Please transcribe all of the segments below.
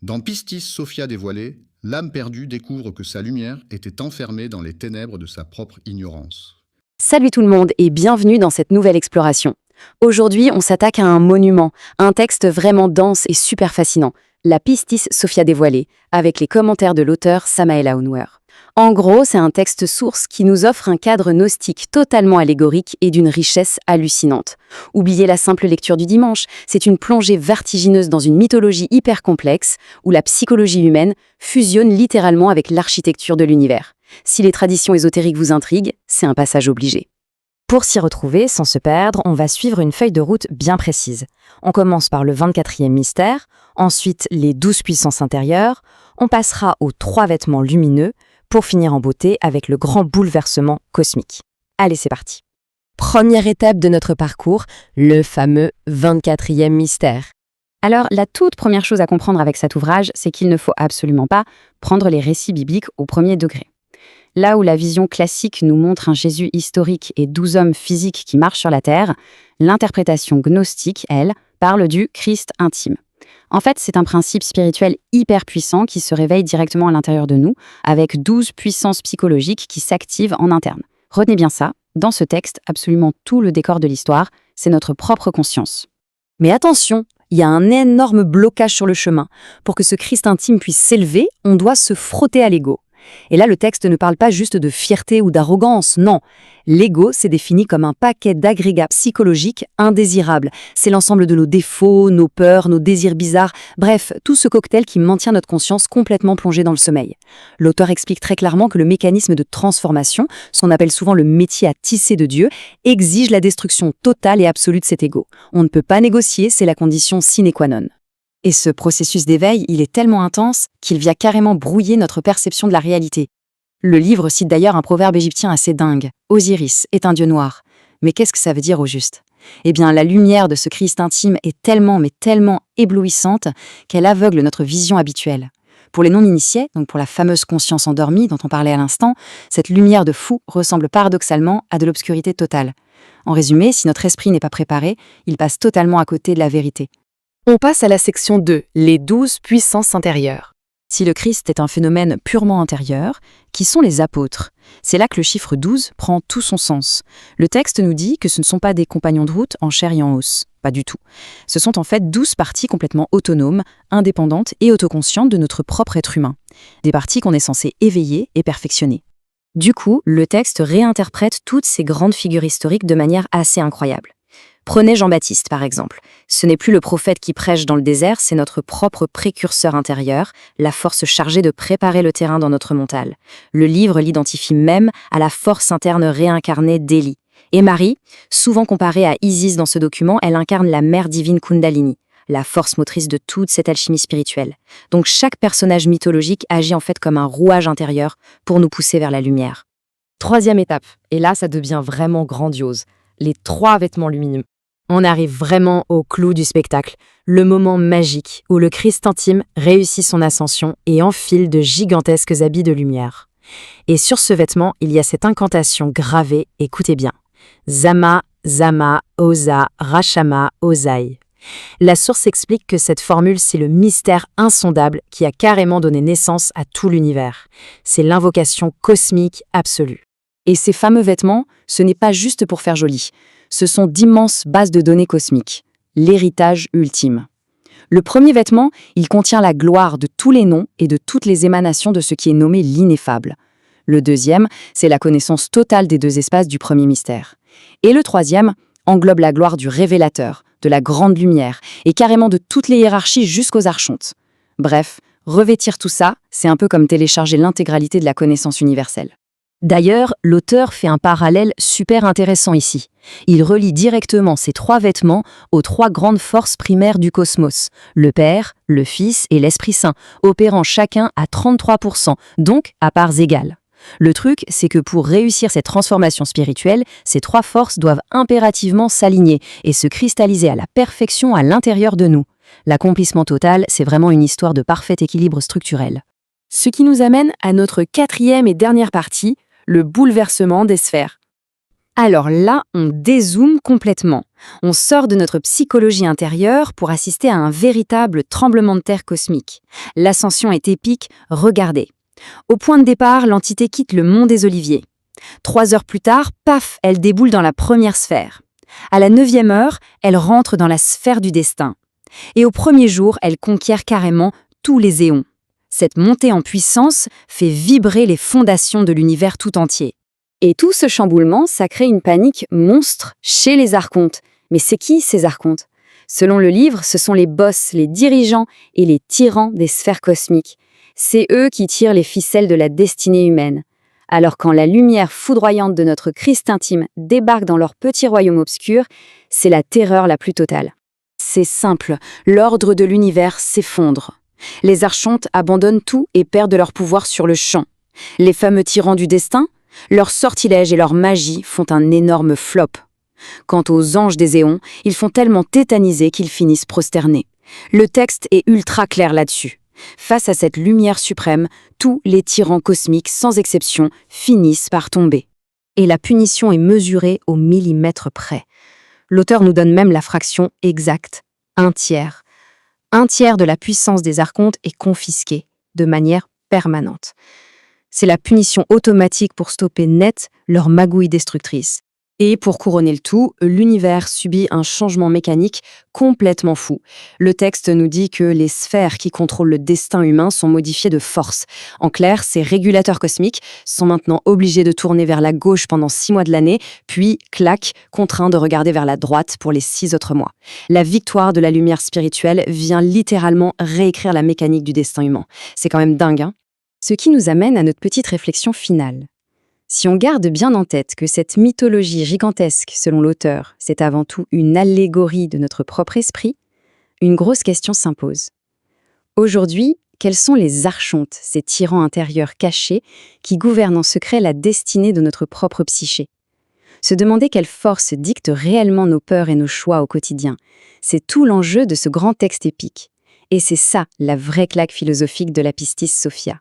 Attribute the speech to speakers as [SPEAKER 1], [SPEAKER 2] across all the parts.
[SPEAKER 1] Dans Pistis Sophia dévoilée, l'âme perdue découvre que sa lumière était enfermée dans les ténèbres de sa propre ignorance.
[SPEAKER 2] Salut tout le monde et bienvenue dans cette nouvelle exploration. Aujourd'hui, on s'attaque à un monument, un texte vraiment dense et super fascinant, la Pistis Sophia dévoilée, avec les commentaires de l'auteur Samael Aounouer. En gros, c'est un texte source qui nous offre un cadre gnostique totalement allégorique et d'une richesse hallucinante. Oubliez la simple lecture du dimanche, c'est une plongée vertigineuse dans une mythologie hyper complexe où la psychologie humaine fusionne littéralement avec l'architecture de l'univers. Si les traditions ésotériques vous intriguent, c'est un passage obligé.
[SPEAKER 3] Pour s'y retrouver, sans se perdre, on va suivre une feuille de route bien précise. On commence par le 24e mystère, ensuite les 12 puissances intérieures, on passera aux 3 vêtements lumineux, pour finir en beauté avec le grand bouleversement cosmique. Allez, c'est parti. Première étape de notre parcours, le fameux 24e mystère.
[SPEAKER 2] Alors, la toute première chose à comprendre avec cet ouvrage, c'est qu'il ne faut absolument pas prendre les récits bibliques au premier degré. Là où la vision classique nous montre un Jésus historique et 12 hommes physiques qui marchent sur la terre, l'interprétation gnostique, elle, parle du Christ intime. En fait, c'est un principe spirituel hyper puissant qui se réveille directement à l'intérieur de nous, avec 12 puissances psychologiques qui s'activent en interne. Retenez bien ça, dans ce texte, absolument tout le décor de l'histoire, c'est notre propre conscience.
[SPEAKER 3] Mais attention, il y a un énorme blocage sur le chemin. Pour que ce Christ intime puisse s'élever, on doit se frotter à l'ego. Et là, le texte ne parle pas juste de fierté ou d'arrogance, non. L'ego, c'est défini comme un paquet d'agrégats psychologiques indésirables. C'est l'ensemble de nos défauts, nos peurs, nos désirs bizarres, bref, tout ce cocktail qui maintient notre conscience complètement plongée dans le sommeil. L'auteur explique très clairement que le mécanisme de transformation, ce qu'on appelle souvent le métier à tisser de Dieu, exige la destruction totale et absolue de cet ego. On ne peut pas négocier, c'est la condition sine qua non. Et ce processus d'éveil, il est tellement intense qu'il vient carrément brouiller notre perception de la réalité. Le livre cite d'ailleurs un proverbe égyptien assez dingue. Osiris est un dieu noir. Mais qu'est-ce que ça veut dire au juste ? Eh bien, la lumière de ce Christ intime est tellement éblouissante qu'elle aveugle notre vision habituelle. Pour les non-initiés, donc pour la fameuse conscience endormie dont on parlait à l'instant, cette lumière de fou ressemble paradoxalement à de l'obscurité totale. En résumé, si notre esprit n'est pas préparé, il passe totalement à côté de la vérité.
[SPEAKER 4] On passe à la section 2, les 12 puissances intérieures.
[SPEAKER 3] Si le Christ est un phénomène purement intérieur, qui sont les apôtres ? C'est là que le chiffre 12 prend tout son sens. Le texte nous dit que ce ne sont pas des compagnons de route en chair et en os. Pas du tout. Ce sont en fait 12 parties complètement autonomes, indépendantes et autoconscientes de notre propre être humain. Des parties qu'on est censé éveiller et perfectionner. Du coup, le texte réinterprète toutes ces grandes figures historiques de manière assez incroyable. Prenez Jean-Baptiste, par exemple. Ce n'est plus le prophète qui prêche dans le désert, c'est notre propre précurseur intérieur, la force chargée de préparer le terrain dans notre mental. Le livre l'identifie même à la force interne réincarnée d'Élie. Et Marie, souvent comparée à Isis dans ce document, elle incarne la mère divine Kundalini, la force motrice de toute cette alchimie spirituelle. Donc chaque personnage mythologique agit en fait comme un rouage intérieur pour nous pousser vers la lumière.
[SPEAKER 4] Troisième étape, et là ça devient vraiment grandiose, les 3 vêtements lumineux. On arrive vraiment au clou du spectacle, le moment magique où le Christ intime réussit son ascension et enfile de gigantesques habits de lumière. Et sur ce vêtement, il y a cette incantation gravée, écoutez bien. Zama, Zama, Oza, Rashama, Ozai. La source explique que cette formule, c'est le mystère insondable qui a carrément donné naissance à tout l'univers. C'est l'invocation cosmique absolue.
[SPEAKER 2] Et ces fameux vêtements, ce n'est pas juste pour faire joli. Ce sont d'immenses bases de données cosmiques, l'héritage ultime. Le premier vêtement, il contient la gloire de tous les noms et de toutes les émanations de ce qui est nommé l'ineffable. Le deuxième, c'est la connaissance totale des 2 espaces du premier mystère. Et le troisième englobe la gloire du révélateur, de la grande lumière, et carrément de toutes les hiérarchies jusqu'aux archontes. Bref, revêtir tout ça, c'est un peu comme télécharger l'intégralité de la connaissance universelle.
[SPEAKER 3] D'ailleurs, l'auteur fait un parallèle super intéressant ici. Il relie directement ces 3 vêtements aux 3 grandes forces primaires du cosmos, le Père, le Fils et l'Esprit Saint, opérant chacun à 33%, donc à parts égales. Le truc, c'est que pour réussir cette transformation spirituelle, ces 3 forces doivent impérativement s'aligner et se cristalliser à la perfection à l'intérieur de nous. L'accomplissement total, c'est vraiment une histoire de parfait équilibre structurel.
[SPEAKER 4] Ce qui nous amène à notre 4e et dernière partie, le bouleversement des sphères.
[SPEAKER 2] Alors là, on dézoome complètement.
[SPEAKER 3] On sort de notre psychologie intérieure pour assister à un véritable tremblement de terre cosmique. L'ascension est épique, regardez. Au point de départ, l'entité quitte le mont des Oliviers. 3 heures plus tard, paf, elle déboule dans la première sphère. À la 9e heure, elle rentre dans la sphère du destin. Et au premier jour, elle conquiert carrément tous les éons. Cette montée en puissance fait vibrer les fondations de l'univers tout entier.
[SPEAKER 2] Et tout ce chamboulement, ça crée une panique monstre chez les archontes. Mais c'est qui ces archontes? Selon le livre, ce sont les boss, les dirigeants et les tyrans des sphères cosmiques. C'est eux qui tirent les ficelles de la destinée humaine. Alors quand la lumière foudroyante de notre Christ intime débarque dans leur petit royaume obscur, c'est la terreur la plus totale. C'est simple, l'ordre de l'univers s'effondre. Les archontes abandonnent tout et perdent leur pouvoir sur le champ. Les fameux tyrans du destin, leurs sortilèges et leur magie font un énorme flop. Quant aux anges des éons, ils font tellement tétaniser qu'ils finissent prosternés. Le texte est ultra clair là-dessus. Face à cette lumière suprême, tous les tyrans cosmiques, sans exception, finissent par tomber.
[SPEAKER 3] Et la punition est mesurée au millimètre près. L'auteur nous donne même la fraction exacte, 1/3. 1/3 de la puissance des archontes est confisquée, de manière permanente. C'est la punition automatique pour stopper net leur magouille destructrice. Et pour couronner le tout, l'univers subit un changement mécanique complètement fou. Le texte nous dit que les sphères qui contrôlent le destin humain sont modifiées de force. En clair, ces régulateurs cosmiques sont maintenant obligés de tourner vers la gauche pendant 6 mois de l'année, puis, clac, contraints de regarder vers la droite pour les 6 autres mois. La victoire de la lumière spirituelle vient littéralement réécrire la mécanique du destin humain. C'est quand même dingue, hein?
[SPEAKER 2] Ce qui nous amène à notre petite réflexion finale. Si on garde bien en tête que cette mythologie gigantesque, selon l'auteur, c'est avant tout une allégorie de notre propre esprit, une grosse question s'impose. Aujourd'hui, quels sont les archontes, ces tyrans intérieurs cachés qui gouvernent en secret la destinée de notre propre psyché? Se demander quelle force dicte réellement nos peurs et nos choix au quotidien, c'est tout l'enjeu de ce grand texte épique. Et c'est ça, la vraie claque philosophique de la Pistis Sophia.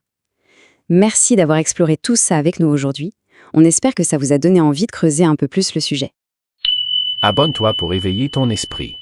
[SPEAKER 2] Merci d'avoir exploré tout ça avec nous aujourd'hui. On espère que ça vous a donné envie de creuser un peu plus le sujet.
[SPEAKER 5] Abonne-toi pour éveiller ton esprit.